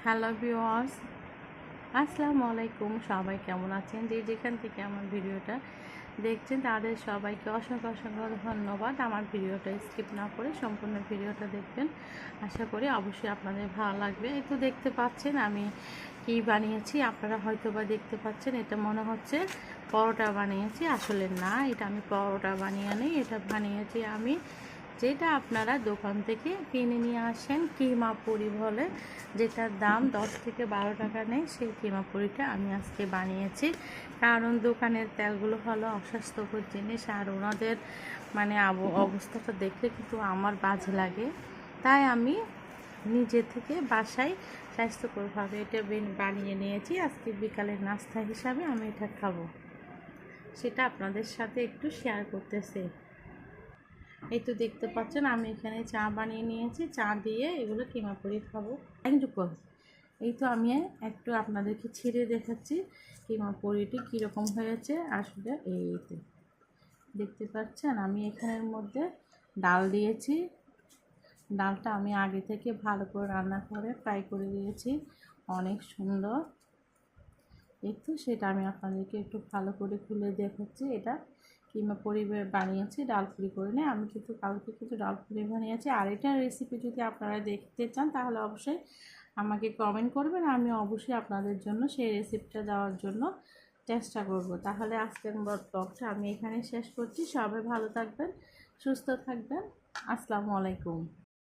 Hello viewers, আসসালামু আলাইকুম। সবাই কেমন আছেন? যেখান থেকে আমার ভিডিওটা দেখছেন তাদের সবাইকে অসংখ্য অসংখ্য ধন্যবাদ। আমার ভিডিওটা স্কিপ না করে সম্পূর্ণ ভিডিওটা দেখবেন। আশা করি অবশ্যই আপনাদের ভালো লাগবে। এই তো দেখতে পাচ্ছেন আমি কি বানিয়েছি, আপনারা হয়তো বা দেখতে পাচ্ছেন এটা মনে হচ্ছে পরোটা বানিয়েছি। আসলে না, এটা আমি পরোটা বানিয়ে নেই, এটা বানিয়েছি আমি যেটা আপনারা দোকান থেকে কিনে নিয়ে আসেন কিমা পুরি বলে, যেটার দাম 10 থেকে 12 টাকা নেই। সেই কিমা পুরিটা আমি আজকে বানিয়েছি, কারণ দোকানের তেলগুলো হলো অস্বাস্থ্যকর জিনিস, আর ওনাদের মানে অবস্থাটা দেখলে কিন্তু আমার বাজে লাগে। তাই আমি নিজে থেকে বাসায় স্বাস্থ্যকরভাবে এটা বানিয়ে নিয়েছি। আজকে বিকালের নাস্তা হিসাবে আমি এটা খাবো, সেটা আপনাদের সাথে একটু শেয়ার করতেছি। এই তো দেখতে পাচ্ছেন আমি এখানে চা বানিয়ে নিয়েছি, চা দিয়ে এগুলো কিমা করে খাবো। এই তো আমি একটু আপনাদেরকে ছিঁড়ে দেখাচ্ছি কিমা পুরিটি কীরকম হয়েছে। আসলে এই তো দেখতে পাচ্ছেন আমি এখানের মধ্যে ডাল দিয়েছি। ডালটা আমি আগে থেকে ভালো করে রান্না করে ফ্রাই করে দিয়েছি, অনেক সুন্দর। এই তো সেটা আমি আপনাদেরকে একটু ভালো করে খুলে দেখাচ্ছি। এটা কিমা পুরি বানিয়েছি, ডাল পুরি করে নিয়ে আমি কিন্তু কালকে কিছু ডাল পুরি বানিয়েছি। আর এটার রেসিপি যদি আপনারা দেখতে চান তাহলে অবশ্যই আমাকে কমেন্ট করবেন, আমি অবশ্যই আপনাদের জন্য সেই রেসিপিটা দেওয়ার জন্য চেষ্টা করব। তাহলে আজকের ব্লগটা আমি এখানে শেষ করছি। সবাই ভালো থাকবেন, সুস্থ থাকবেন। আসসালামু আলাইকুম।